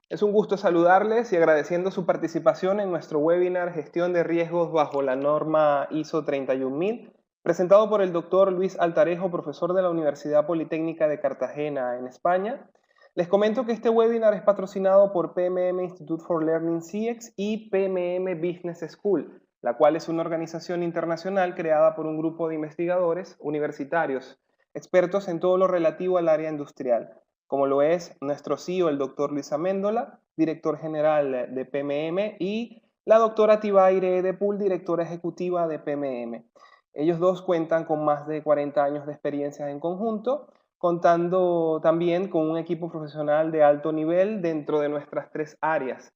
Es un gusto saludarles y agradeciendo su participación en nuestro webinar Gestión de riesgos bajo la norma ISO 31000, presentado por el doctor Luis Altarejo, profesor de la Universidad Politécnica de Cartagena, en España. Les comento que este webinar es patrocinado por PMM Institute for Learning CX y PMM Business School, la cual es una organización internacional creada por un grupo de investigadores universitarios, expertos en todo lo relativo al área industrial, como lo es nuestro CEO, el doctor Luis Améndola, director general de PMM, y la doctora Tibaire de Pool, directora ejecutiva de PMM. Ellos dos cuentan con más de 40 años de experiencia en conjunto, contando también con un equipo profesional de alto nivel dentro de nuestras tres áreas.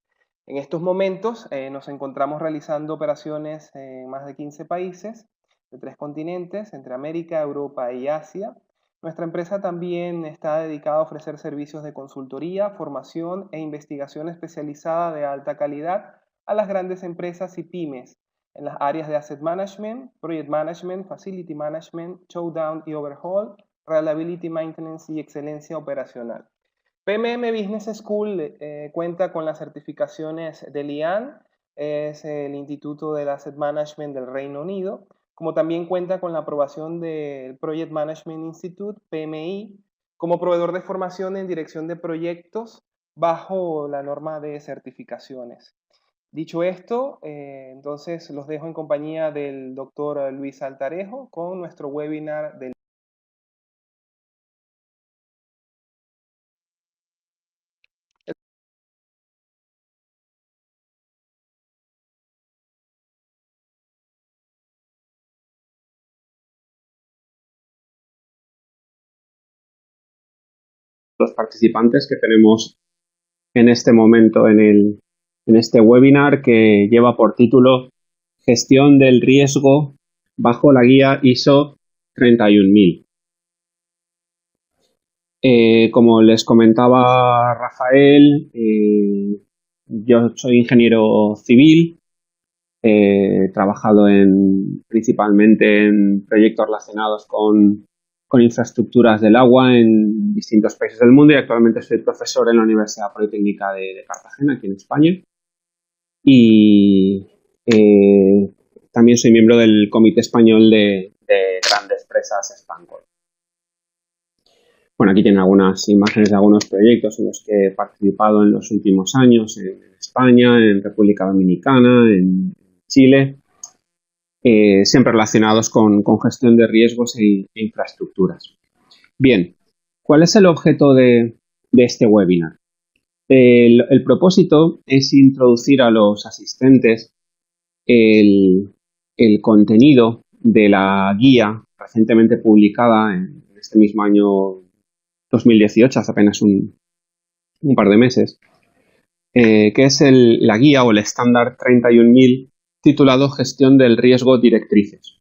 En estos momentos nos encontramos realizando operaciones en más de 15 países de 3 continentes, entre América, Europa y Asia. Nuestra empresa también está dedicada a ofrecer servicios de consultoría, formación e investigación especializada de alta calidad a las grandes empresas y pymes en las áreas de Asset Management, Project Management, Facility Management, Showdown y Overhaul, Reliability Maintenance y Excelencia Operacional. PMM Business School cuenta con las certificaciones del IAN, es el Instituto del Asset Management del Reino Unido, como también cuenta con la aprobación del Project Management Institute, PMI, como proveedor de formación en dirección de proyectos bajo la norma de certificaciones. Dicho esto, entonces los dejo en compañía del doctor Luis Altarejo con nuestro webinar del... Los participantes que tenemos en este momento en este webinar que lleva por título Gestión del riesgo bajo la guía ISO 31000. Como les comentaba Rafael, yo soy ingeniero civil, he trabajado principalmente en proyectos relacionados con infraestructuras del agua en distintos países del mundo y actualmente soy profesor en la Universidad Politécnica de Cartagena, aquí en España. Y también soy miembro del Comité Español de Grandes Presas Spancor. Bueno, aquí tienen algunas imágenes de algunos proyectos en los que he participado en los últimos años en España, en República Dominicana, en Chile, siempre relacionados con gestión de riesgos e infraestructuras. Bien, ¿cuál es el objeto de este webinar? El propósito es introducir a los asistentes el contenido de la guía recientemente publicada en este mismo año 2018, hace apenas un par de meses, que es la guía o el estándar 31000 titulado Gestión del riesgo directrices.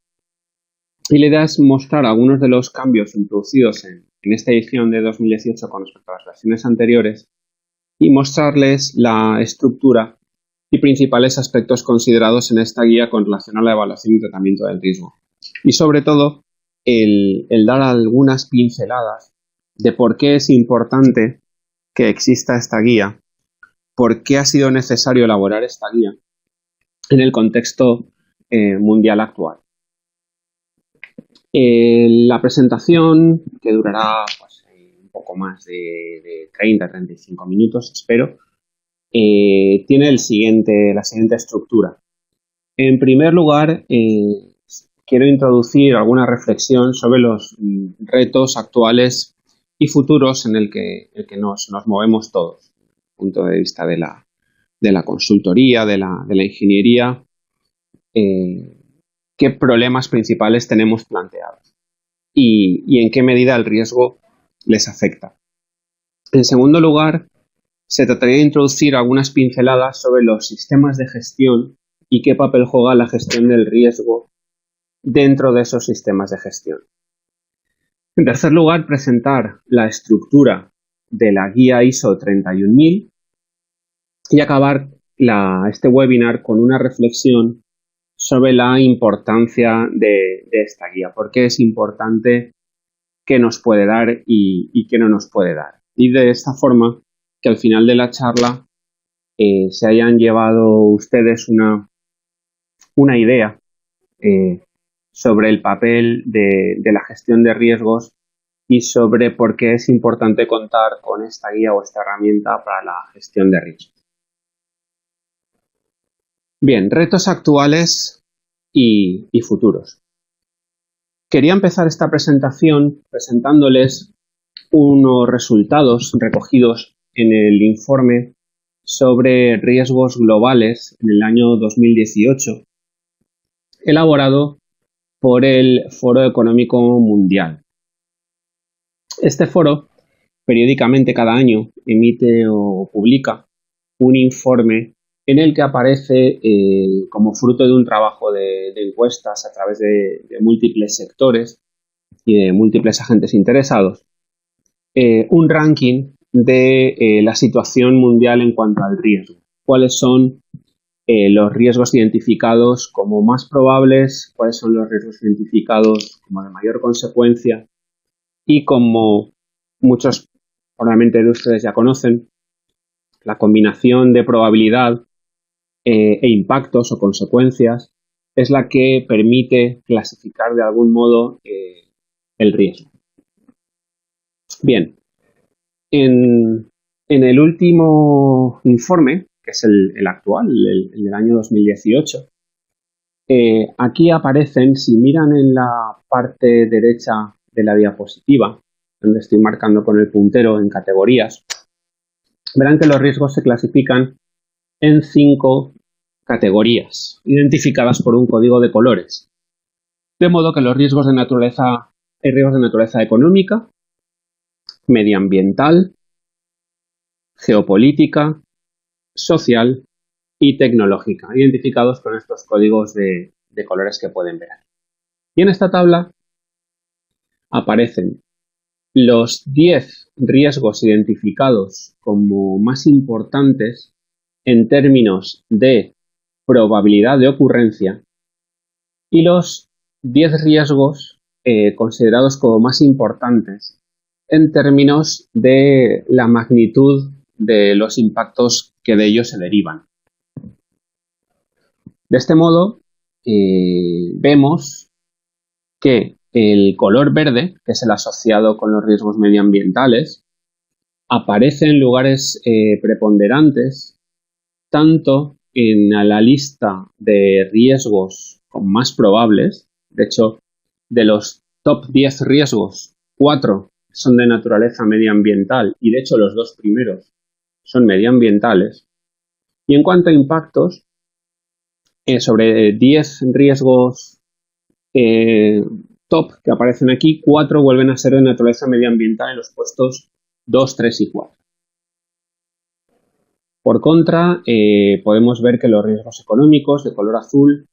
Y la idea es mostrar algunos de los cambios introducidos en esta edición de 2018 con respecto a las versiones anteriores y mostrarles la estructura y principales aspectos considerados en esta guía con relación a la evaluación y tratamiento del riesgo. Y sobre todo, el dar algunas pinceladas de por qué es importante que exista esta guía, por qué ha sido necesario elaborar esta guía en el contexto mundial actual. La presentación, que durará pues, un poco más de 30-35 minutos, espero, tiene la siguiente estructura. En primer lugar, quiero introducir alguna reflexión sobre los retos actuales y futuros en el que nos movemos todos, desde el punto de vista de la consultoría, de la ingeniería, qué problemas principales tenemos planteados y en qué medida el riesgo les afecta. En segundo lugar, se trataría de introducir algunas pinceladas sobre los sistemas de gestión y qué papel juega la gestión del riesgo dentro de esos sistemas de gestión. En tercer lugar, presentar la estructura de la guía ISO 31000 y acabar este webinar con una reflexión sobre la importancia de esta guía, por qué es importante, qué nos puede dar y qué no nos puede dar. Y de esta forma que al final de la charla se hayan llevado ustedes una idea sobre el papel de la gestión de riesgos y sobre por qué es importante contar con esta guía o esta herramienta para la gestión de riesgos. Bien, retos actuales y futuros. Quería empezar esta presentación presentándoles unos resultados recogidos en el informe sobre riesgos globales en el año 2018, elaborado por el Foro Económico Mundial. Este foro, periódicamente cada año, emite o publica un informe en el que aparece, como fruto de un trabajo de encuestas a través de múltiples sectores y de múltiples agentes interesados, un ranking de la situación mundial en cuanto al riesgo. ¿Cuáles son los riesgos identificados como más probables? ¿Cuáles son los riesgos identificados como de mayor consecuencia? Y como muchos probablemente de ustedes ya conocen, la combinación de probabilidad e impactos o consecuencias es la que permite clasificar de algún modo el riesgo. Bien, en el último informe, que es el actual, el del año 2018, aquí aparecen, si miran en la parte derecha de la diapositiva, donde estoy marcando con el puntero en categorías, verán que los riesgos se clasifican en 5 categorías, identificadas por un código de colores. De modo que los riesgos de naturaleza, hay riesgos de naturaleza económica, medioambiental, geopolítica, social y tecnológica, identificados con estos códigos de colores que pueden ver. Y en esta tabla aparecen los 10 riesgos identificados como más importantes en términos de probabilidad de ocurrencia y los 10 riesgos considerados como más importantes en términos de la magnitud de los impactos que de ellos se derivan. De este modo, vemos que el color verde, que es el asociado con los riesgos medioambientales, aparece en lugares preponderantes tanto en la lista de riesgos más probables. De hecho, de los top 10 riesgos, 4 son de naturaleza medioambiental y de hecho los 2 primeros son medioambientales. Y en cuanto a impactos, sobre 10 riesgos top que aparecen aquí, 4 vuelven a ser de naturaleza medioambiental en los puestos 2, 3 y 4. Por contra, podemos ver que los riesgos económicos de color azul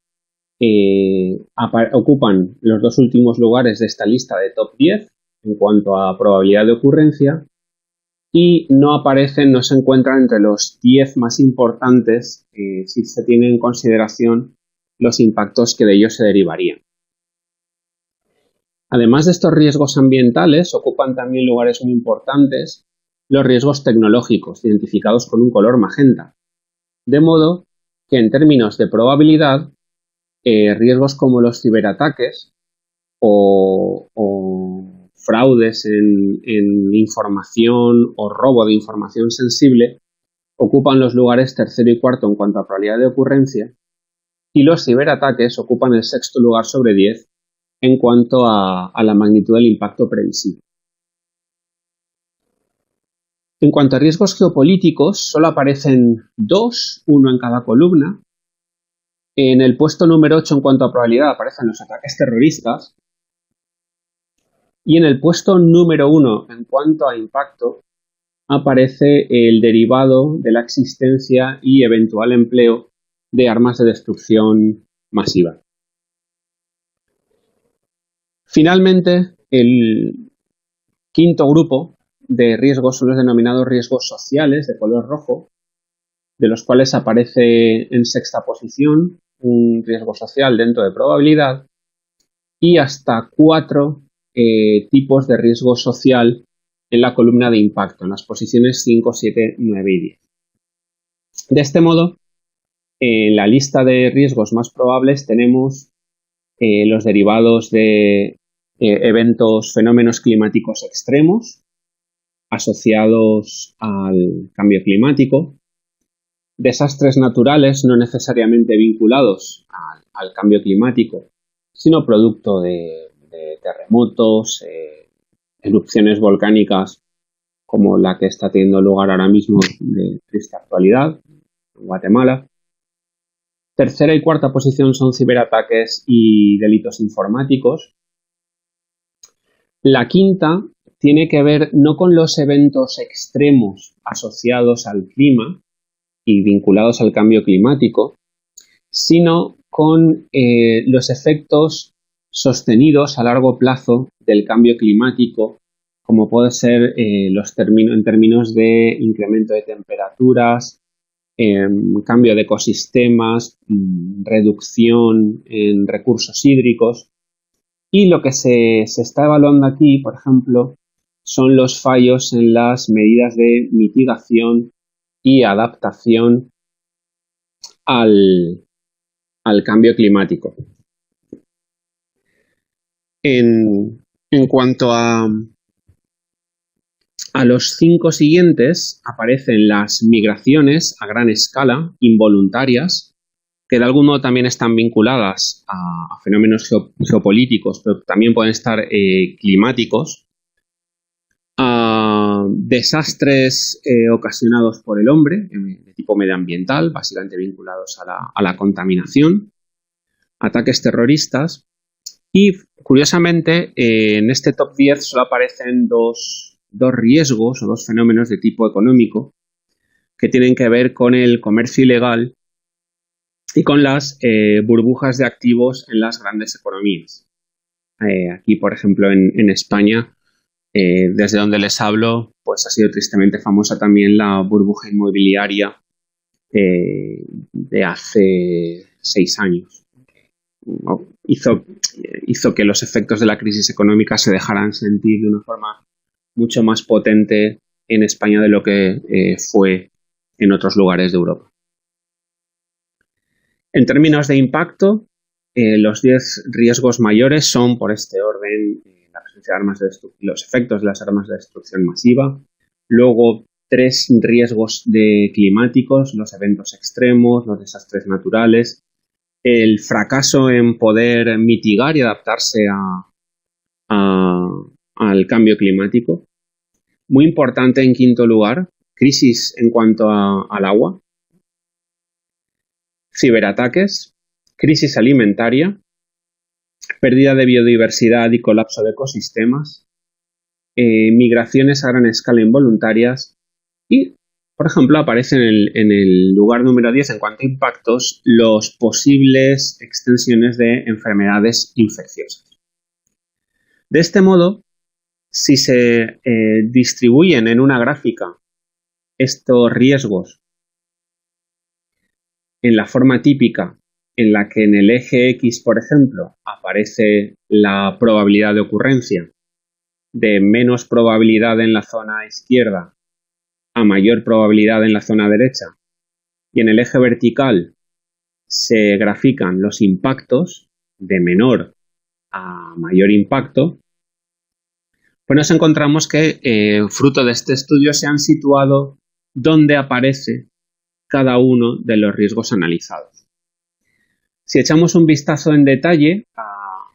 ocupan los 2 últimos lugares de esta lista de top 10 en cuanto a probabilidad de ocurrencia y no aparecen, no se encuentran entre los 10 más importantes si se tienen en consideración los impactos que de ellos se derivarían. Además de estos riesgos ambientales, ocupan también lugares muy importantes los riesgos tecnológicos, identificados con un color magenta. De modo que en términos de probabilidad, riesgos como los ciberataques o fraudes en información o robo de información sensible ocupan los lugares tercero y cuarto en cuanto a probabilidad de ocurrencia y los ciberataques ocupan el 6º lugar sobre 10 en cuanto a la magnitud del impacto previsible. En cuanto a riesgos geopolíticos, solo aparecen 2, uno en cada columna. En el puesto número 8 en cuanto a probabilidad aparecen los ataques terroristas. Y en el puesto número 1 en cuanto a impacto aparece el derivado de la existencia y eventual empleo de armas de destrucción masiva. Finalmente, el 5º grupo de riesgos son los denominados riesgos sociales de color rojo, de los cuales aparece en 6ª posición un riesgo social dentro de probabilidad y hasta 4 tipos de riesgo social en la columna de impacto, en las posiciones 5, 7, 9 y 10. De este modo, en la lista de riesgos más probables tenemos los derivados de eventos, fenómenos climáticos extremos asociados al cambio climático, desastres naturales no necesariamente vinculados al cambio climático, sino producto de terremotos, erupciones volcánicas como la que está teniendo lugar ahora mismo de triste actualidad en Guatemala. Tercera y cuarta posición son ciberataques y delitos informáticos. La quinta tiene que ver no con los eventos extremos asociados al clima y vinculados al cambio climático, sino con los efectos sostenidos a largo plazo del cambio climático, como puede ser en términos de incremento de temperaturas, cambio de ecosistemas, reducción en recursos hídricos. Y lo que se está evaluando aquí, por ejemplo, son los fallos en las medidas de mitigación y adaptación al cambio climático. En cuanto a los 5 siguientes, aparecen las migraciones a gran escala, involuntarias, que de algún modo también están vinculadas a fenómenos geopolíticos, pero también pueden estar climáticos, a desastres ocasionados por el hombre, de tipo medioambiental, básicamente vinculados a la contaminación, ataques terroristas, y curiosamente en este top 10 solo aparecen dos riesgos o dos fenómenos de tipo económico que tienen que ver con el comercio ilegal y con las burbujas de activos en las grandes economías. Aquí, por ejemplo, en España, desde donde les hablo, pues ha sido tristemente famosa también la burbuja inmobiliaria de hace 6 años. Hizo que los efectos de la crisis económica se dejaran sentir de una forma mucho más potente en España de lo que fue en otros lugares de Europa. En términos de impacto, los 10 riesgos mayores son, por este orden, la presencia de armas los efectos de las armas de destrucción masiva, luego 3 riesgos climáticos, los eventos extremos, los desastres naturales, el fracaso en poder mitigar y adaptarse al cambio climático. Muy importante, en quinto lugar, crisis en cuanto al agua, ciberataques, crisis alimentaria, pérdida de biodiversidad y colapso de ecosistemas, migraciones a gran escala involuntarias y, por ejemplo, aparecen en el lugar número 10 en cuanto a impactos los posibles extensiones de enfermedades infecciosas. De este modo, si se distribuyen en una gráfica estos riesgos en la forma típica en la que en el eje X, por ejemplo, aparece la probabilidad de ocurrencia de menos probabilidad en la zona izquierda a mayor probabilidad en la zona derecha, y en el eje vertical se grafican los impactos de menor a mayor impacto, pues nos encontramos que fruto de este estudio se han situado donde aparece cada uno de los riesgos analizados. Si echamos un vistazo en detalle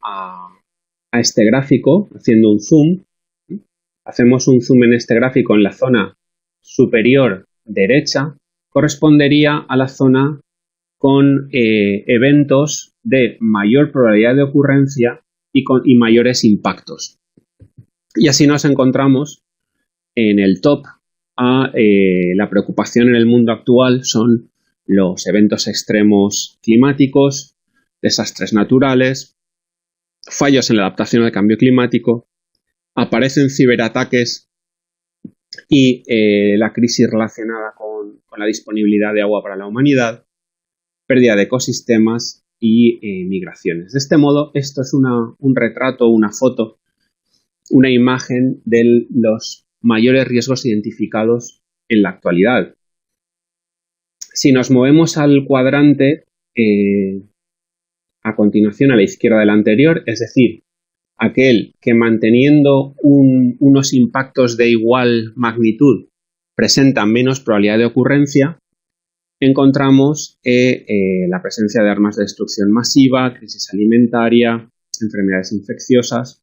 a este gráfico, haciendo un zoom, hacemos un zoom en este gráfico en la zona superior derecha, correspondería a la zona con eventos de mayor probabilidad de ocurrencia y mayores impactos. Y así nos encontramos en el top la preocupación en el mundo actual son los eventos extremos climáticos, desastres naturales, fallos en la adaptación al cambio climático, aparecen ciberataques y la crisis relacionada con la disponibilidad de agua para la humanidad, pérdida de ecosistemas y migraciones. De este modo, esto es un retrato, una foto, una imagen de los mayores riesgos identificados en la actualidad. Si nos movemos al cuadrante a continuación a la izquierda del anterior, es decir, aquel que manteniendo unos impactos de igual magnitud presenta menos probabilidad de ocurrencia, encontramos la presencia de armas de destrucción masiva, crisis alimentaria, enfermedades infecciosas.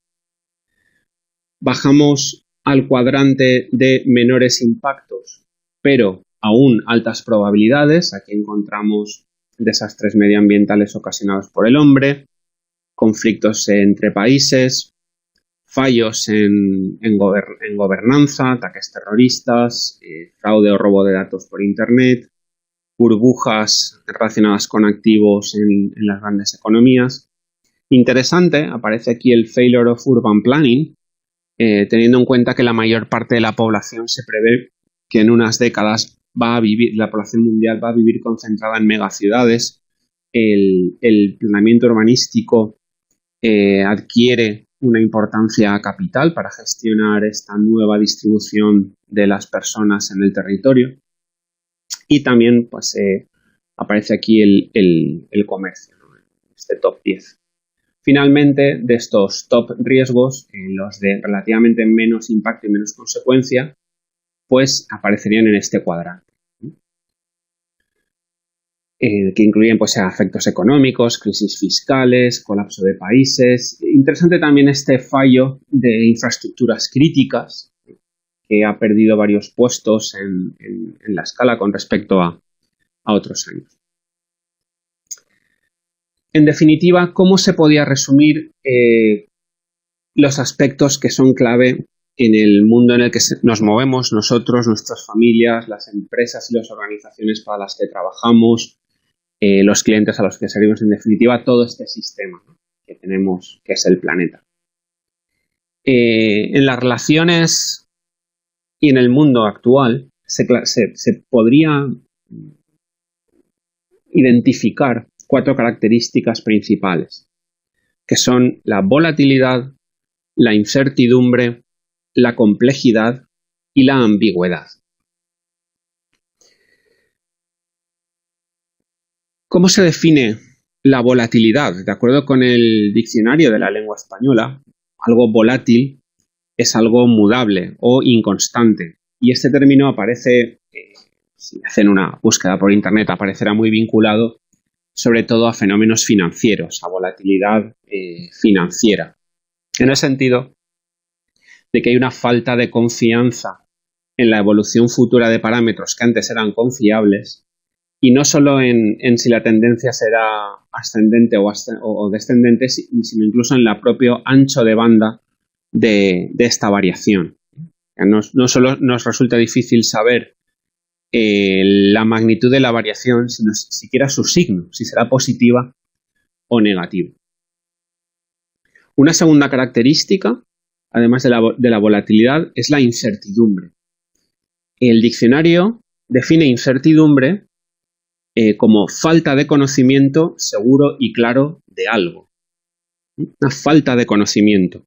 Bajamos al cuadrante de menores impactos, pero aún altas probabilidades. Aquí encontramos desastres medioambientales ocasionados por el hombre, conflictos entre países, fallos en gobernanza, ataques terroristas, fraude o robo de datos por Internet, burbujas relacionadas con activos en las grandes economías. Interesante, aparece aquí el failure of urban planning, teniendo en cuenta que la mayor parte de la población se prevé que en unas décadas la población mundial va a vivir concentrada en megaciudades. El planeamiento urbanístico adquiere una importancia capital para gestionar esta nueva distribución de las personas en el territorio. Y también pues, aparece aquí el comercio, ¿no? Este top 10. Finalmente, de estos top riesgos, los de relativamente menos impacto y menos consecuencia, pues aparecerían en este cuadrante, que incluyen pues, efectos económicos, crisis fiscales, colapso de países. Interesante también este fallo de infraestructuras críticas, que ha perdido varios puestos en la escala con respecto a otros años. En definitiva, ¿cómo se podía resumir los aspectos que son clave en el mundo en el que nos movemos nosotros, nuestras familias, las empresas y las organizaciones para las que trabajamos, los clientes a los que servimos, en definitiva, todo este sistema, ¿no?, que tenemos, que es el planeta? En las relaciones y en el mundo actual se podría identificar 4 características principales, que son la volatilidad, la incertidumbre, la complejidad y la ambigüedad. ¿Cómo se define la volatilidad? De acuerdo con el diccionario de la lengua española, algo volátil es algo mudable o inconstante. Y este término aparece, si hacen una búsqueda por internet, aparecerá muy vinculado sobre todo a fenómenos financieros, a volatilidad financiera, en el sentido de que hay una falta de confianza en la evolución futura de parámetros que antes eran confiables, y no solo en si la tendencia será ascendente o descendente, sino incluso en el propio ancho de banda de esta variación. No solo nos resulta difícil saber la magnitud de la variación, sino siquiera su signo, si será positiva o negativa. Una segunda característica, además de la volatilidad, es la incertidumbre. El diccionario define incertidumbre como falta de conocimiento seguro y claro de algo. Una falta de conocimiento.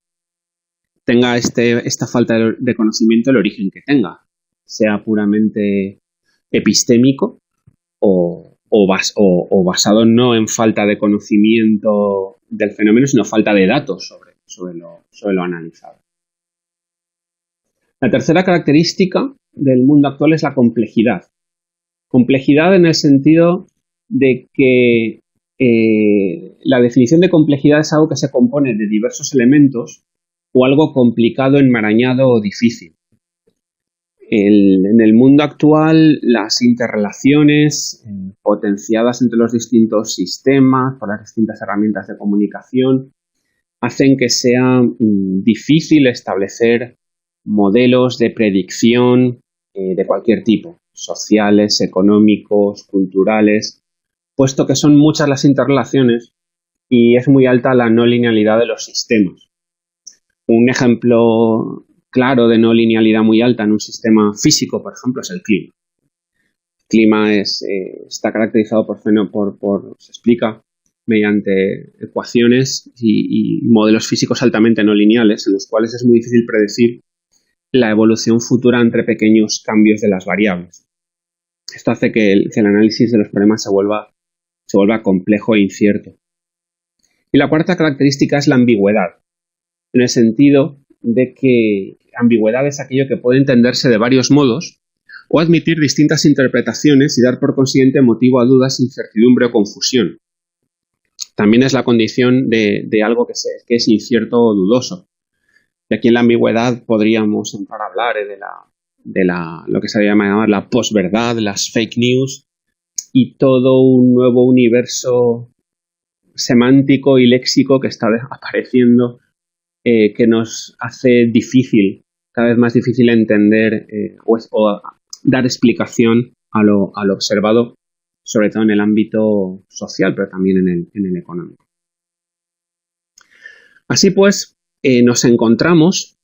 Tenga esta falta de conocimiento el origen que tenga, sea puramente epistémico o basado no en falta de conocimiento del fenómeno, sino falta de datos sobre lo analizado. La tercera característica del mundo actual es la complejidad. Complejidad en el sentido de que la definición de complejidad es algo que se compone de diversos elementos o algo complicado, enmarañado o difícil. En el mundo actual, las interrelaciones potenciadas entre los distintos sistemas por las distintas herramientas de comunicación hacen que sea difícil establecer modelos de predicción de cualquier tipo, sociales, económicos, culturales, puesto que son muchas las interrelaciones y es muy alta la no linealidad de los sistemas. Un ejemplo claro de no linealidad muy alta en un sistema físico, por ejemplo, es el clima. El clima está caracterizado se explica mediante ecuaciones y modelos físicos altamente no lineales, en los cuales es muy difícil predecir la evolución futura entre pequeños cambios de las variables. Esto hace que el análisis de los problemas se vuelva complejo e incierto. Y la cuarta característica es la ambigüedad, en el sentido de que ambigüedad es aquello que puede entenderse de varios modos o admitir distintas interpretaciones y dar por consiguiente motivo a dudas, incertidumbre o confusión. También es la condición de algo que es incierto o dudoso. Y aquí en la ambigüedad podríamos entrar a hablar de lo que se llama la posverdad, las fake news y todo un nuevo universo semántico y léxico que está apareciendo que nos hace difícil, cada vez más difícil entender o dar explicación a lo observado, sobre todo en el ámbito social, pero también en el económico. Así pues, nos encontramos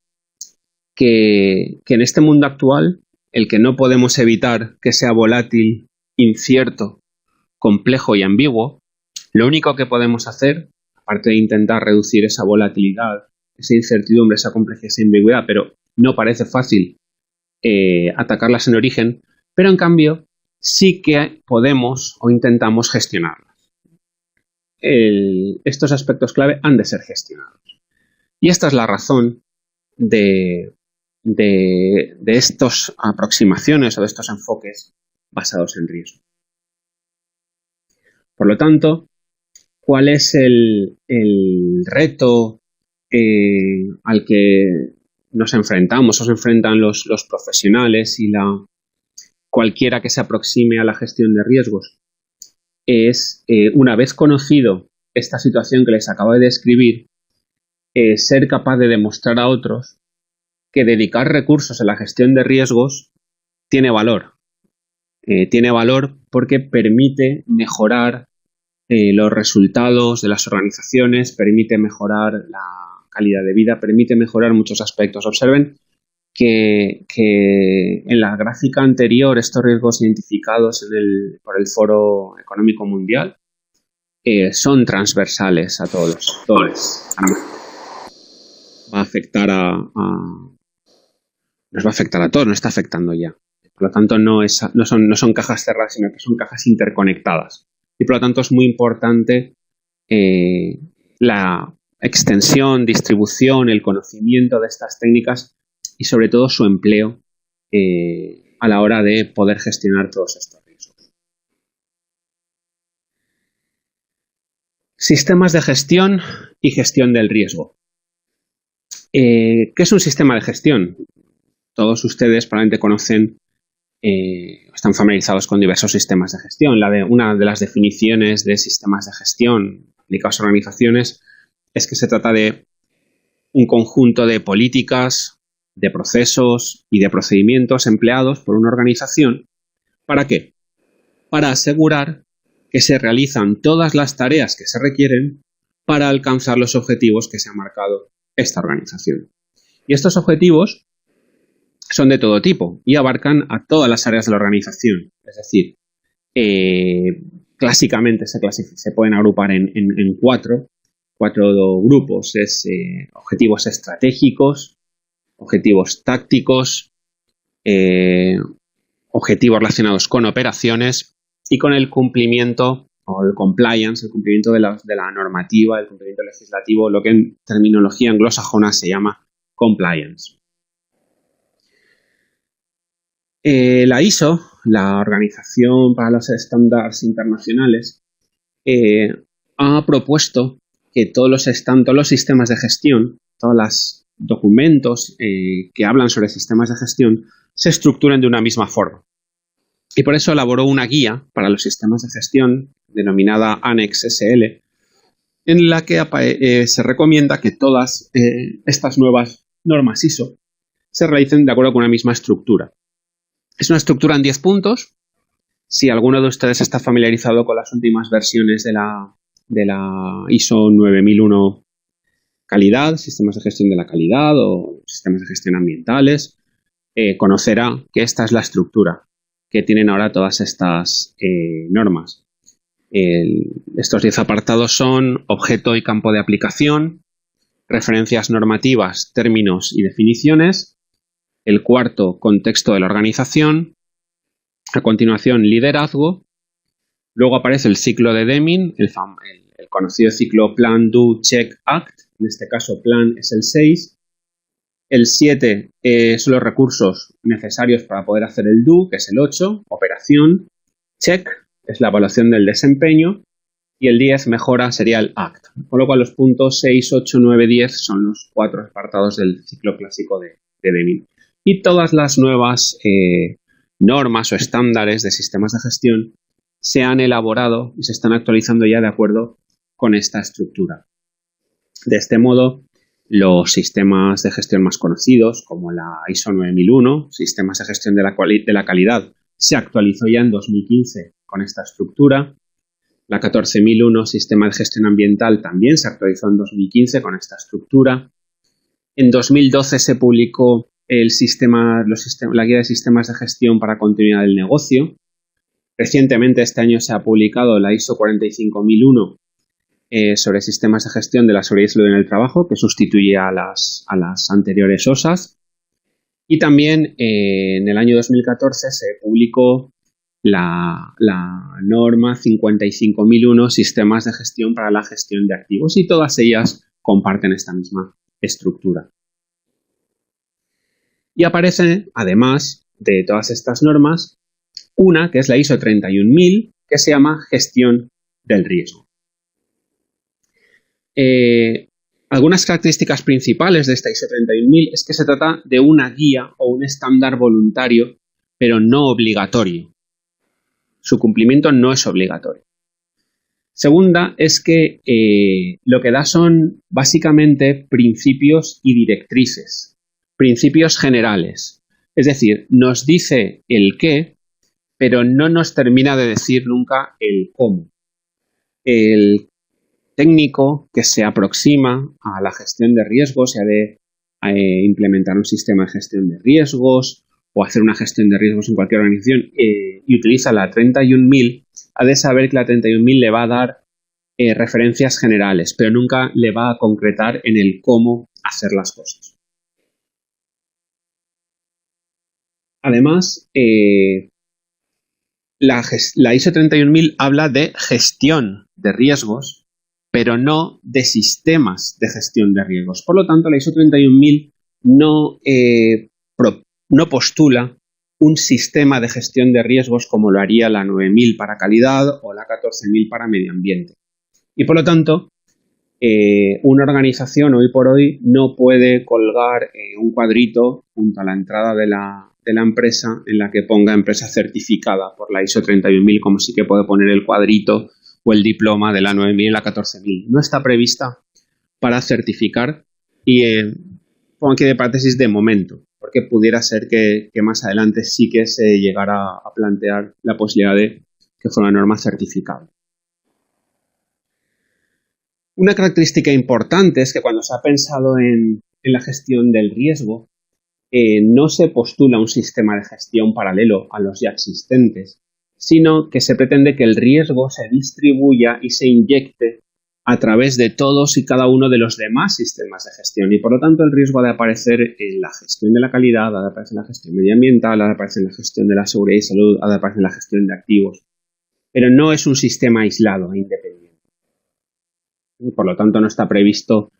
que en este mundo actual, el que no podemos evitar que sea volátil, incierto, complejo y ambiguo, lo único que podemos hacer, aparte de intentar reducir esa volatilidad, esa incertidumbre, esa complejidad, esa ambigüedad, pero no parece fácil atacarlas en origen, pero en cambio sí que podemos o intentamos gestionarlas. Estos aspectos clave han de ser gestionados. Y esta es la razón de estas aproximaciones o de estos enfoques basados en riesgo. Por lo tanto, ¿cuál es el reto al que nos enfrentamos o se enfrentan los profesionales y cualquiera que se aproxime a la gestión de riesgos? Es, una vez conocido esta situación que les acabo de describir, ser capaz de demostrar a otros que dedicar recursos a la gestión de riesgos tiene valor. Tiene valor porque permite mejorar los resultados de las organizaciones, permite mejorar la calidad de vida, permite mejorar muchos aspectos. Observen que en la gráfica anterior estos riesgos identificados por el Foro Económico Mundial son transversales a todos los sectores. Va a afectar nos va a afectar a todos, nos está afectando ya. Por lo tanto, no son cajas cerradas, sino que son cajas interconectadas. Y por lo tanto es muy importante la extensión, distribución, el conocimiento de estas técnicas y sobre todo su empleo a la hora de poder gestionar todos estos riesgos. Sistemas de gestión y gestión del riesgo. ¿Qué es un sistema de gestión? Todos ustedes probablemente conocen, están familiarizados con diversos sistemas de gestión. Una de las definiciones de sistemas de gestión aplicados a organizaciones es que se trata de un conjunto de políticas, de procesos y de procedimientos empleados por una organización. ¿Para qué? Para asegurar que se realizan todas las tareas que se requieren para alcanzar los objetivos que se ha marcado esta organización. Y estos objetivos son de todo tipo y abarcan a todas las áreas de la organización. Es decir, clásicamente se pueden agrupar en cuatro grupos. Objetivos estratégicos, objetivos tácticos, objetivos relacionados con operaciones y con el cumplimiento o el compliance, el cumplimiento de la normativa, el cumplimiento legislativo, lo que en terminología anglosajona se llama compliance. La ISO, la Organización para los Estándares Internacionales, ha propuesto que todos los sistemas de gestión, todos los documentos que hablan sobre sistemas de gestión, se estructuren de una misma forma. Y por eso elaboró una guía para los sistemas de gestión denominada Annex SL, en la que se recomienda que todas estas nuevas normas ISO se realicen de acuerdo con una misma estructura. Es una estructura en 10 puntos. Si alguno de ustedes está familiarizado con las últimas versiones de la ISO 9001 calidad, sistemas de gestión de la calidad o sistemas de gestión ambientales, conocerá que esta es la estructura que tienen ahora todas estas normas. Estos 10 apartados son objeto y campo de aplicación, referencias normativas, términos y definiciones, El cuarto, contexto de la organización. A continuación, liderazgo. Luego aparece el ciclo de Deming, el conocido ciclo Plan, Do, Check, Act. En este caso, Plan es el 6. El 7 son los recursos necesarios para poder hacer el Do, que es el 8, operación. Check es la evaluación del desempeño. Y el 10, mejora, sería el Act. Con lo cual, los puntos 6, 8, 9, 10 son los 4 apartados del ciclo clásico de Deming. Y todas las nuevas normas o estándares de sistemas de gestión se han elaborado y se están actualizando ya de acuerdo con esta estructura. De este modo, los sistemas de gestión más conocidos, como la ISO 9001, sistemas de gestión de la calidad, se actualizó ya en 2015 con esta estructura. La 14001, sistema de gestión ambiental, también se actualizó en 2015 con esta estructura. En 2012 se publicó la guía de sistemas de gestión para continuidad del negocio. Recientemente, este año, se ha publicado la ISO 45001 sobre sistemas de gestión de la seguridad y salud en el trabajo, que sustituye a las anteriores OSAs. Y también en el año 2014 se publicó la norma 55001, sistemas de gestión para la gestión de activos, y todas ellas comparten esta misma estructura. Y aparece, además de todas estas normas, una que es la ISO 31000, que se llama gestión del riesgo. Algunas características principales de esta ISO 31000 es que se trata de una guía o un estándar voluntario, pero no obligatorio. Su cumplimiento no es obligatorio. Segunda es que lo que da son básicamente principios y directrices, principios generales. Es decir, nos dice el qué, pero no nos termina de decir nunca el cómo. El técnico que se aproxima a la gestión de riesgos y ha de implementar un sistema de gestión de riesgos o hacer una gestión de riesgos en cualquier organización y utiliza la 31000, ha de saber que la 31000 le va a dar referencias generales, pero nunca le va a concretar en el cómo hacer las cosas. Además, la ISO 31000 habla de gestión de riesgos, pero no de sistemas de gestión de riesgos. Por lo tanto, la ISO 31000 no postula un sistema de gestión de riesgos como lo haría la 9000 para calidad o la 14000 para medio ambiente. Y por lo tanto, una organización hoy por hoy no puede colgar un cuadrito junto a la entrada de la empresa en la que ponga empresa certificada por la ISO 31000, como sí que puede poner el cuadrito o el diploma de la 9000 y la 14000. No está prevista para certificar y pongo aquí de paréntesis de momento, porque pudiera ser que más adelante sí que se llegara a plantear la posibilidad de que fuera una norma certificada. Una característica importante es que cuando se ha pensado en la gestión del riesgo, no se postula un sistema de gestión paralelo a los ya existentes, sino que se pretende que el riesgo se distribuya y se inyecte a través de todos y cada uno de los demás sistemas de gestión. Y por lo tanto el riesgo ha de aparecer en la gestión de la calidad, ha de aparecer en la gestión medioambiental, ha de aparecer en la gestión de la seguridad y salud, ha de aparecer en la gestión de activos. Pero no es un sistema aislado e independiente. Y por lo tanto no está previsto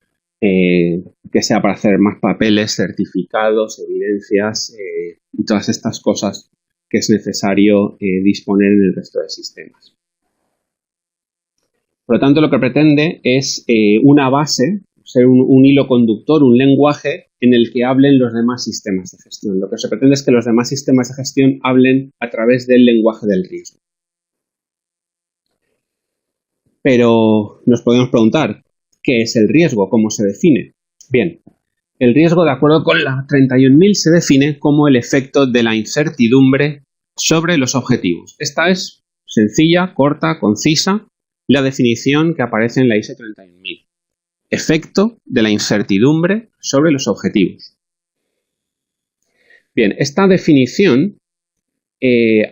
que sea para hacer más papeles, certificados, evidencias y todas estas cosas que es necesario disponer en el resto de sistemas. Por lo tanto, lo que pretende es una base, ser un hilo conductor, un lenguaje en el que hablen los demás sistemas de gestión. Lo que se pretende es que los demás sistemas de gestión hablen a través del lenguaje del riesgo. Pero nos podemos preguntar, ¿qué es el riesgo? ¿Cómo se define? Bien, el riesgo, de acuerdo con la 31000, se define como el efecto de la incertidumbre sobre los objetivos. Esta es sencilla, corta, concisa, la definición que aparece en la ISO 31000. Efecto de la incertidumbre sobre los objetivos. Bien, esta definición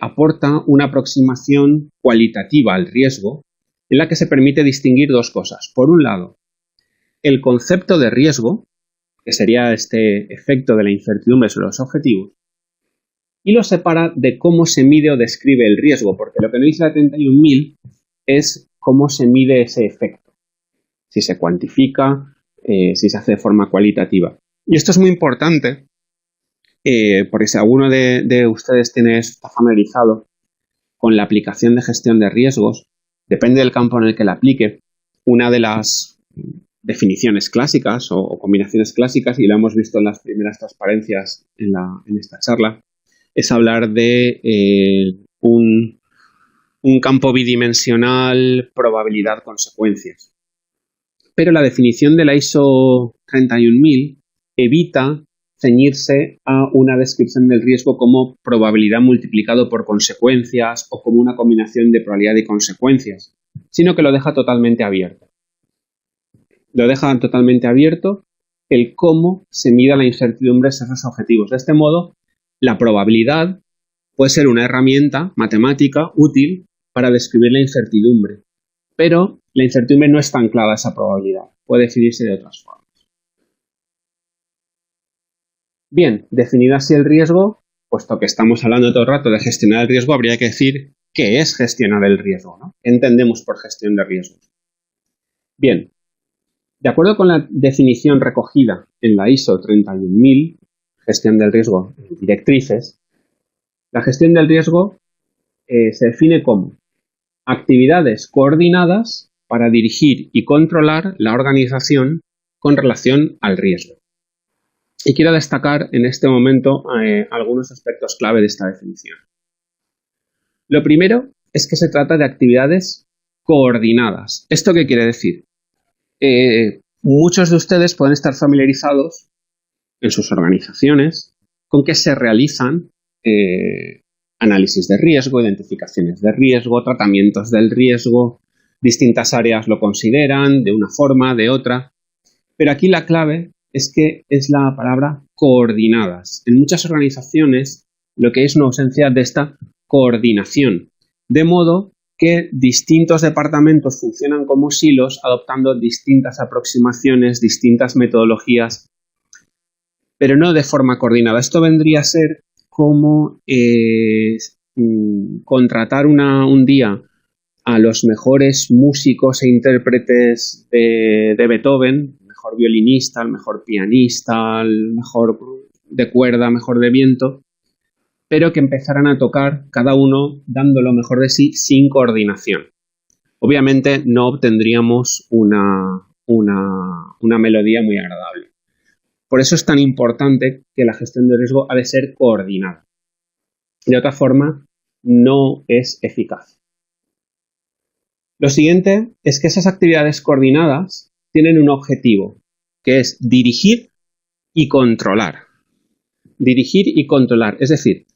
aporta una aproximación cualitativa al riesgo en la que se permite distinguir dos cosas. Por un lado, el concepto de riesgo, que sería este efecto de la incertidumbre sobre los objetivos, y lo separa de cómo se mide o describe el riesgo, porque lo que nos dice la 31000 es cómo se mide ese efecto, si se cuantifica, si se hace de forma cualitativa. Y esto es muy importante, porque si alguno de ustedes está familiarizado con la aplicación de gestión de riesgos, depende del campo en el que la aplique. Una de las definiciones clásicas o combinaciones clásicas, y lo hemos visto en las primeras transparencias en esta charla, es hablar de un campo bidimensional probabilidad-consecuencias. Pero la definición de la ISO 31000 evita ceñirse a una descripción del riesgo como probabilidad multiplicado por consecuencias o como una combinación de probabilidad y consecuencias, sino que lo deja totalmente abierto. Lo deja totalmente abierto el cómo se mida la incertidumbre sobre esos objetivos. De este modo, la probabilidad puede ser una herramienta matemática útil para describir la incertidumbre, pero la incertidumbre no está anclada a esa probabilidad, puede definirse de otras formas. Bien, definido así el riesgo, puesto que estamos hablando todo el rato de gestionar el riesgo, habría que decir qué es gestionar el riesgo, ¿no? ¿Qué entendemos por gestión de riesgos? Bien, de acuerdo con la definición recogida en la ISO 31000, gestión del riesgo en directrices, la gestión del riesgo se define como actividades coordinadas para dirigir y controlar la organización con relación al riesgo. Y quiero destacar en este momento algunos aspectos clave de esta definición. Lo primero es que se trata de actividades coordinadas. ¿Esto qué quiere decir? Muchos de ustedes pueden estar familiarizados en sus organizaciones con que se realizan análisis de riesgo, identificaciones de riesgo, tratamientos del riesgo. Distintas áreas lo consideran de una forma, de otra. Pero aquí la clave es que es la palabra coordinadas. En muchas organizaciones lo que es una ausencia de esta coordinación, de modo que distintos departamentos funcionan como silos adoptando distintas aproximaciones, distintas metodologías, pero no de forma coordinada. Esto vendría a ser como contratar un día a los mejores músicos e intérpretes de Beethoven, el mejor violinista, el mejor pianista, el mejor de cuerda, mejor de viento, pero que empezaran a tocar cada uno dando lo mejor de sí sin coordinación. Obviamente no obtendríamos una melodía muy agradable. Por eso es tan importante que la gestión de riesgo ha de ser coordinada. De otra forma, no es eficaz. Lo siguiente es que esas actividades coordinadas tienen un objetivo, que es dirigir y controlar. Dirigir y controlar. Es decir,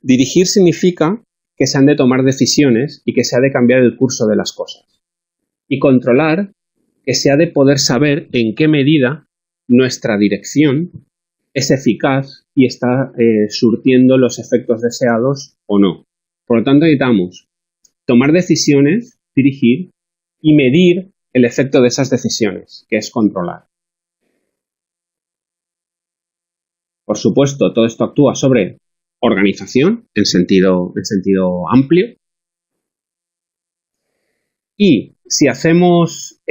dirigir significa que se han de tomar decisiones y que se ha de cambiar el curso de las cosas. Y controlar, que se ha de poder saber en qué medida nuestra dirección es eficaz y está surtiendo los efectos deseados o no. Por lo tanto, necesitamos tomar decisiones, dirigir y medir el efecto de esas decisiones, que es controlar. Por supuesto, todo esto actúa sobre organización en sentido amplio. Y si hacemos,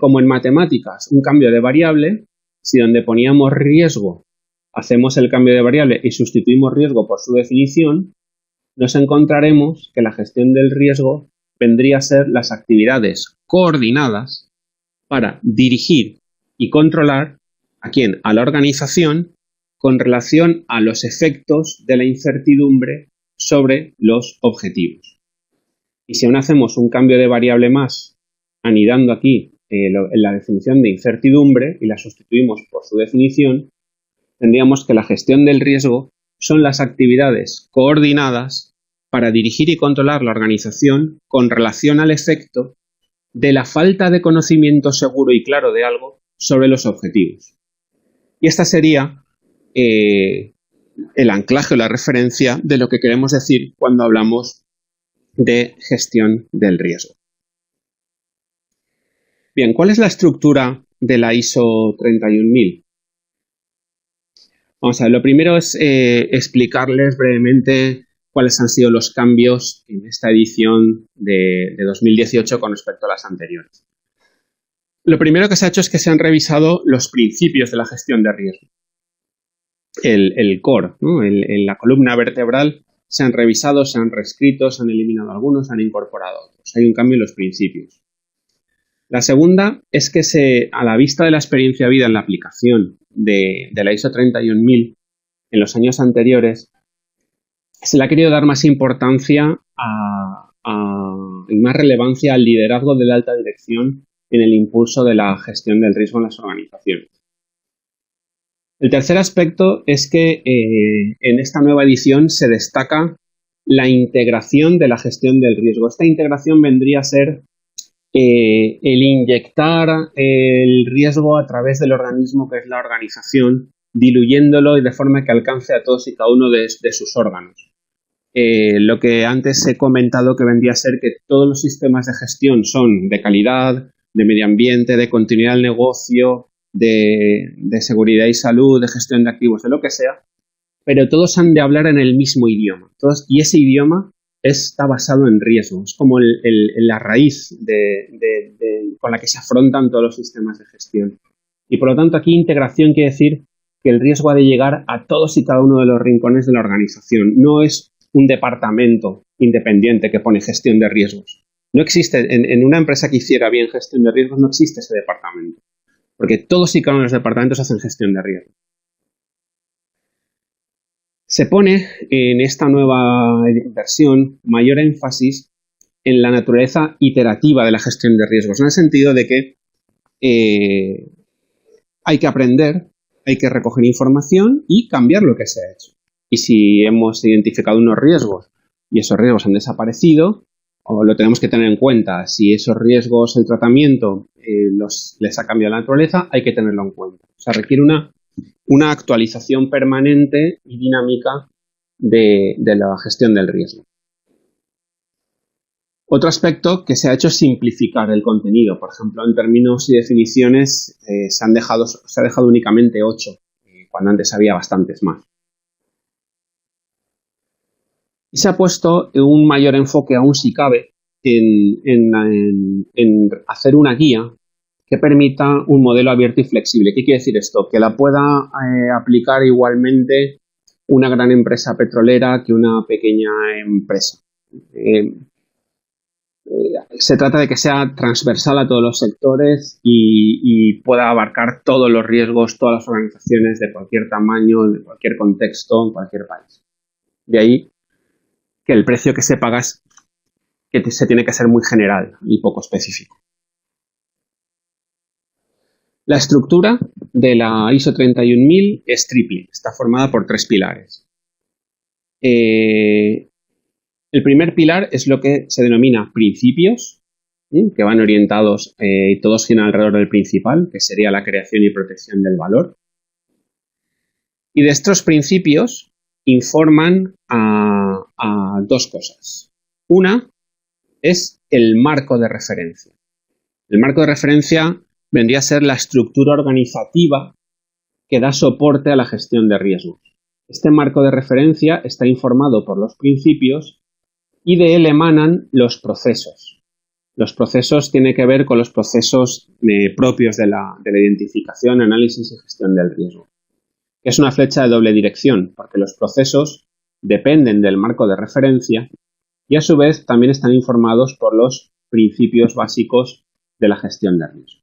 como en matemáticas, un cambio de variable, si donde poníamos riesgo hacemos el cambio de variable y sustituimos riesgo por su definición, nos encontraremos que la gestión del riesgo vendría a ser las actividades coordinadas para dirigir y controlar ¿a quién? A la organización con relación a los efectos de la incertidumbre sobre los objetivos. Y si aún hacemos un cambio de variable más, anidando aquí en la definición de incertidumbre y la sustituimos por su definición, tendríamos que la gestión del riesgo son las actividades coordinadas para dirigir y controlar la organización con relación al efecto de la falta de conocimiento seguro y claro de algo sobre los objetivos. Y esta sería el anclaje o la referencia de lo que queremos decir cuando hablamos de gestión del riesgo. Bien, ¿cuál es la estructura de la ISO 31000? Vamos a ver, lo primero es explicarles brevemente cuáles han sido los cambios en esta edición de 2018 con respecto a las anteriores. Lo primero que se ha hecho es que se han revisado los principios de la gestión de riesgo. El core, ¿no? La columna vertebral, se han revisado, se han reescrito, se han eliminado algunos, se han incorporado otros. Hay un cambio en los principios. La segunda es que a la vista de la experiencia vida en la aplicación de la ISO 31000 en los años anteriores, se le ha querido dar más importancia y más relevancia al liderazgo de la alta dirección en el impulso de la gestión del riesgo en las organizaciones. El tercer aspecto es que en esta nueva edición se destaca la integración de la gestión del riesgo. Esta integración vendría a ser el inyectar el riesgo a través del organismo que es la organización, diluyéndolo y de forma que alcance a todos y cada uno de sus órganos. Lo que antes he comentado que vendría a ser que todos los sistemas de gestión son de calidad, de medio ambiente, de continuidad del negocio, de seguridad y salud, de gestión de activos, de lo que sea, pero todos han de hablar en el mismo idioma. Y ese idioma está basado en riesgo. Es como la raíz con la que se afrontan todos los sistemas de gestión. Y por lo tanto aquí integración quiere decir que el riesgo ha de llegar a todos y cada uno de los rincones de la organización. No es un departamento independiente que pone gestión de riesgos. No existe, en una empresa que hiciera bien gestión de riesgos, no existe ese departamento. Porque todos y cada uno de los departamentos hacen gestión de riesgo. Se pone en esta nueva versión mayor énfasis en la naturaleza iterativa de la gestión de riesgos, en el sentido de que hay que aprender, hay que recoger información y cambiar lo que se ha hecho. Y si hemos identificado unos riesgos y esos riesgos han desaparecido, o lo tenemos que tener en cuenta. Si esos riesgos, el tratamiento, les ha cambiado la naturaleza, hay que tenerlo en cuenta. O sea, requiere una actualización permanente y dinámica de la gestión del riesgo. Otro aspecto que se ha hecho es simplificar el contenido. Por ejemplo, en términos y definiciones se ha dejado únicamente 8, cuando antes había bastantes más. Y se ha puesto un mayor enfoque, aún si cabe, en hacer una guía que permita un modelo abierto y flexible. ¿Qué quiere decir esto? Que la pueda aplicar igualmente una gran empresa petrolera que una pequeña empresa. Se trata de que sea transversal a todos los sectores y pueda abarcar todos los riesgos, todas las organizaciones de cualquier tamaño, de cualquier contexto, en cualquier país. De ahí que el precio que se paga se tiene que ser muy general y poco específico. La estructura de la ISO 31000 es triple, está formada por 3 pilares. El primer pilar es lo que se denomina principios, que van orientados, todos giran alrededor del principal, que sería la creación y protección del valor. Y de estos principios informan a 2 cosas. Una es el marco de referencia. El marco de referencia vendría a ser la estructura organizativa que da soporte a la gestión de riesgos. Este marco de referencia está informado por los principios y de él emanan los procesos. Los procesos tienen que ver con los procesos propios de la identificación, análisis y gestión del riesgo. Es una flecha de doble dirección, porque los procesos dependen del marco de referencia y a su vez también están informados por los principios básicos de la gestión de riesgo.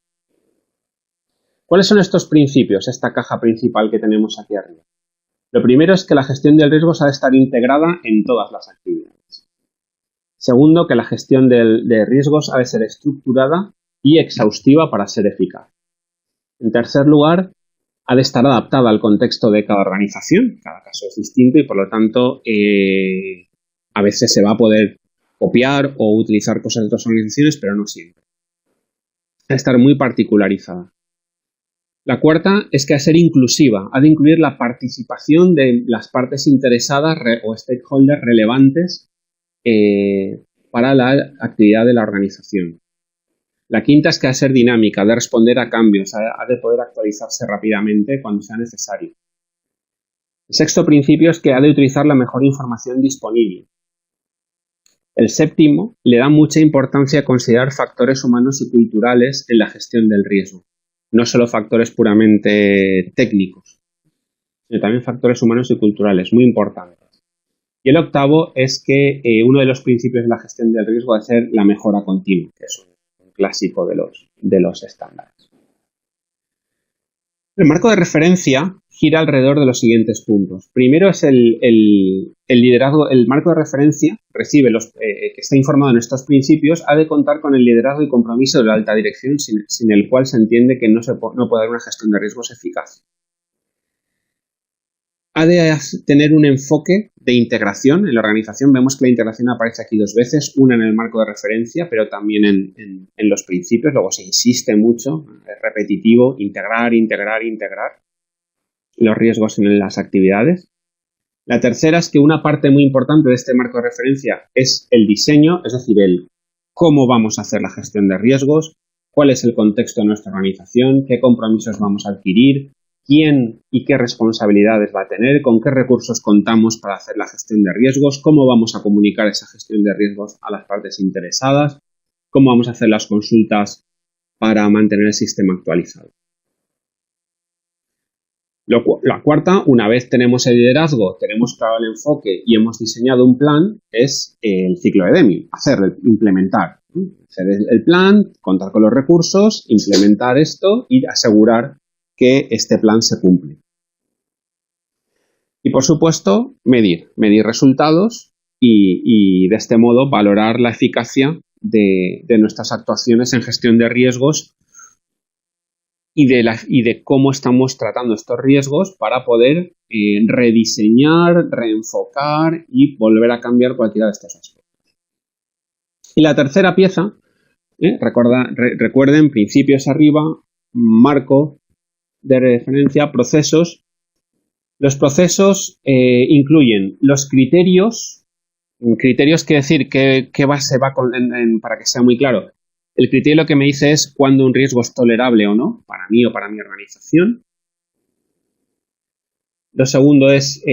¿Cuáles son estos principios? Esta caja principal que tenemos aquí arriba. Lo primero es que la gestión del riesgo ha de estar integrada en todas las actividades. Segundo, que la gestión de riesgos ha de ser estructurada y exhaustiva para ser eficaz. En tercer lugar, ha de estar adaptada al contexto de cada organización. Cada caso es distinto y, por lo tanto, a veces se va a poder copiar o utilizar cosas de otras organizaciones, pero no siempre. Ha de estar muy particularizada. La cuarta es que ha de ser inclusiva. Ha de incluir la participación de las partes interesadas o stakeholders relevantes para la actividad de la organización. La quinta es que ha de ser dinámica, ha de responder a cambios, ha de poder actualizarse rápidamente cuando sea necesario. El sexto principio es que ha de utilizar la mejor información disponible. El séptimo le da mucha importancia a considerar factores humanos y culturales en la gestión del riesgo, no solo factores puramente técnicos, sino también factores humanos y culturales, muy importantes. Y el octavo es que uno de los principios de la gestión del riesgo es ser la mejora continua, que es un clásico de los estándares. El marco de referencia gira alrededor de los siguientes puntos. Primero es el liderazgo. El marco de referencia que está informado en estos principios, ha de contar con el liderazgo y compromiso de la alta dirección, sin el cual se entiende que no puede haber una gestión de riesgos eficaz. Ha de tener un enfoque de integración en la organización. Vemos que la integración aparece aquí dos veces, una en el marco de referencia, pero también en los principios. Luego se insiste mucho, es repetitivo, integrar los riesgos en las actividades. La tercera es que una parte muy importante de este marco de referencia es el diseño, es decir, el cómo vamos a hacer la gestión de riesgos, cuál es el contexto de nuestra organización, qué compromisos vamos a adquirir, quién y qué responsabilidades va a tener, con qué recursos contamos para hacer la gestión de riesgos, cómo vamos a comunicar esa gestión de riesgos a las partes interesadas, cómo vamos a hacer las consultas para mantener el sistema actualizado. La cuarta, una vez tenemos el liderazgo, tenemos claro el enfoque y hemos diseñado un plan, es el ciclo de Deming, implementar. Hacer el plan, contar con los recursos, implementar esto y asegurar que este plan se cumple. Y por supuesto, medir resultados y de este modo valorar la eficacia de nuestras actuaciones en gestión de riesgos y de cómo estamos tratando estos riesgos para poder rediseñar, reenfocar y volver a cambiar cualquiera de estos aspectos. Y la tercera pieza, recuerden, principios arriba, marco de referencia, procesos. Los procesos incluyen los criterios. Criterios quiere decir qué base va para que sea muy claro. El criterio lo que me dice es cuándo un riesgo es tolerable o no, para mí o para mi organización. Lo segundo es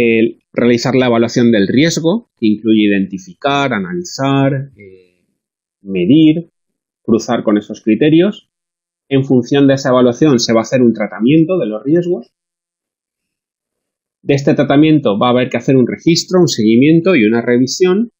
realizar la evaluación del riesgo, que incluye identificar, analizar, medir, cruzar con esos criterios. En función de esa evaluación se va a hacer un tratamiento de los riesgos. De este tratamiento va a haber que hacer un registro, un seguimiento y una revisión.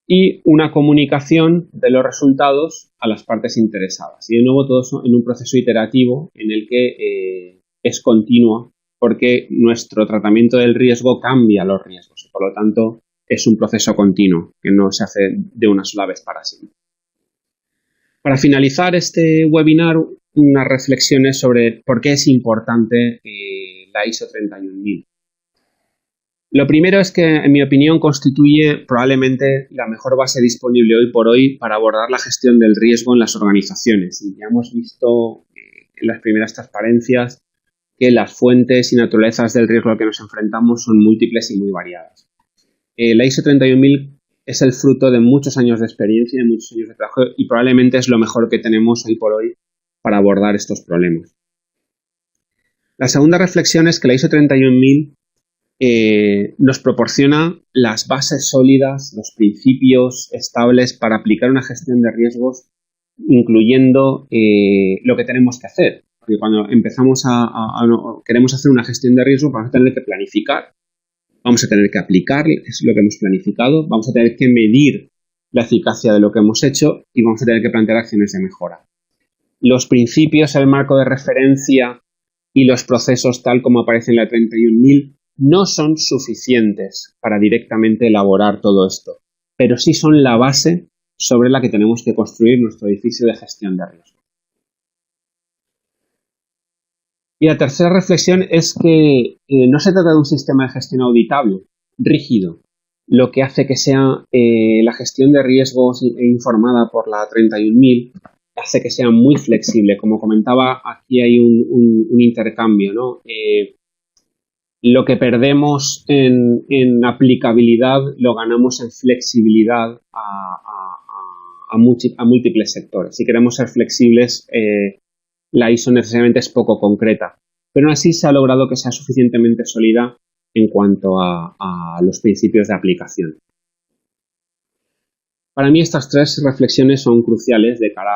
Y una comunicación de los resultados a las partes interesadas. Y de nuevo todo eso en un proceso iterativo en el que es continuo porque nuestro tratamiento del riesgo cambia los riesgos. Por lo tanto, es un proceso continuo que no se hace de una sola vez para siempre. Para finalizar este webinar, unas reflexiones sobre por qué es importante la ISO 31000. Lo primero es que, en mi opinión, constituye probablemente la mejor base disponible hoy por hoy para abordar la gestión del riesgo en las organizaciones. Y ya hemos visto en las primeras transparencias que las fuentes y naturalezas del riesgo al que nos enfrentamos son múltiples y muy variadas. La ISO 31000 es el fruto de muchos años de experiencia, de muchos años de trabajo y probablemente es lo mejor que tenemos hoy por hoy para abordar estos problemas. La segunda reflexión es que la ISO 31000 nos proporciona las bases sólidas, los principios estables para aplicar una gestión de riesgos, incluyendo lo que tenemos que hacer. Porque cuando empezamos queremos hacer una gestión de riesgos, vamos a tener que planificar, vamos a tener que aplicar lo que hemos planificado, vamos a tener que medir la eficacia de lo que hemos hecho y vamos a tener que plantear acciones de mejora. Los principios, el marco de referencia y los procesos tal como aparecen en la 31000 no son suficientes para directamente elaborar todo esto, pero sí son la base sobre la que tenemos que construir nuestro edificio de gestión de riesgo. Y la tercera reflexión es que no se trata de un sistema de gestión auditable, rígido, lo que hace que sea la gestión de riesgos informada por la 31000 hace que sea muy flexible. Como comentaba, aquí hay un intercambio, ¿no? Lo que perdemos en aplicabilidad lo ganamos en flexibilidad a múltiples sectores. Si queremos ser flexibles, la ISO necesariamente es poco concreta. pero aún así se ha logrado que sea suficientemente sólida en cuanto a los principios de aplicación. Para mí estas tres reflexiones son cruciales de cara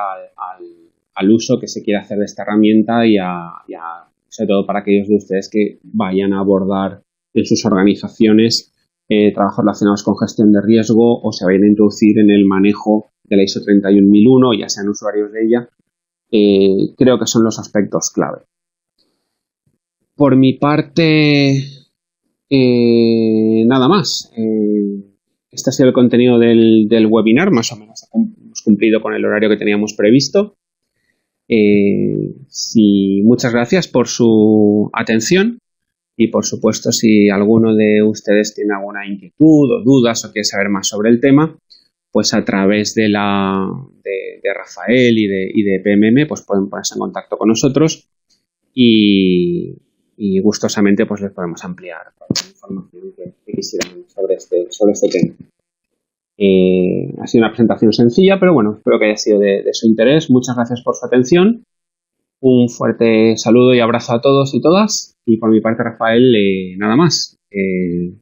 al uso que se quiere hacer de esta herramienta y sobre todo para aquellos de ustedes que vayan a abordar en sus organizaciones trabajos relacionados con gestión de riesgo o se vayan a introducir en el manejo de la ISO 31001, ya sean usuarios de ella. Creo que son los aspectos clave. Por mi parte, nada más. Este ha sido el contenido del webinar, más o menos hemos cumplido con el horario que teníamos previsto. Muchas gracias por su atención y, por supuesto, si alguno de ustedes tiene alguna inquietud o dudas o quiere saber más sobre el tema, pues a través de Rafael y de PMM pues pueden ponerse en contacto con nosotros y gustosamente pues les podemos ampliar la información que quisieran sobre este tema. Ha sido una presentación sencilla, pero bueno, espero que haya sido de su interés. Muchas gracias por su atención. Un fuerte saludo y abrazo a todos y todas. Y por mi parte, Rafael, nada más. Te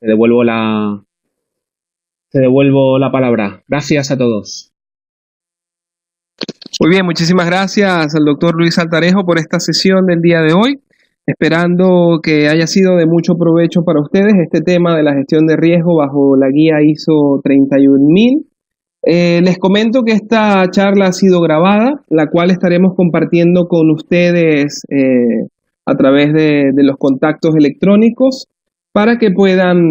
devuelvo la palabra. Gracias a todos. Muy bien, muchísimas gracias al doctor Luis Altarejo por esta sesión del día de hoy. Esperando que haya sido de mucho provecho para ustedes este tema de la gestión de riesgo bajo la guía ISO 31000. Les comento que esta charla ha sido grabada, la cual estaremos compartiendo con ustedes a través de los contactos electrónicos para que puedan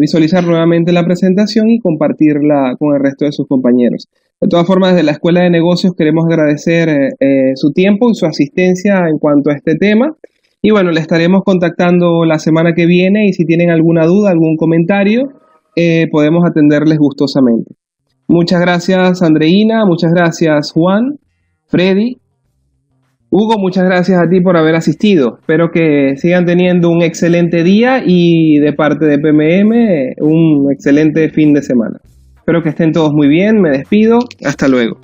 visualizar nuevamente la presentación y compartirla con el resto de sus compañeros. De todas formas, desde la Escuela de Negocios queremos agradecer su tiempo y su asistencia en cuanto a este tema. Y bueno, le estaremos contactando la semana que viene y si tienen alguna duda, algún comentario, podemos atenderles gustosamente. Muchas gracias, Andreina, muchas gracias, Juan, Freddy. Hugo, muchas gracias a ti por haber asistido. Espero que sigan teniendo un excelente día y de parte de PMM un excelente fin de semana. Espero que estén todos muy bien, me despido, hasta luego.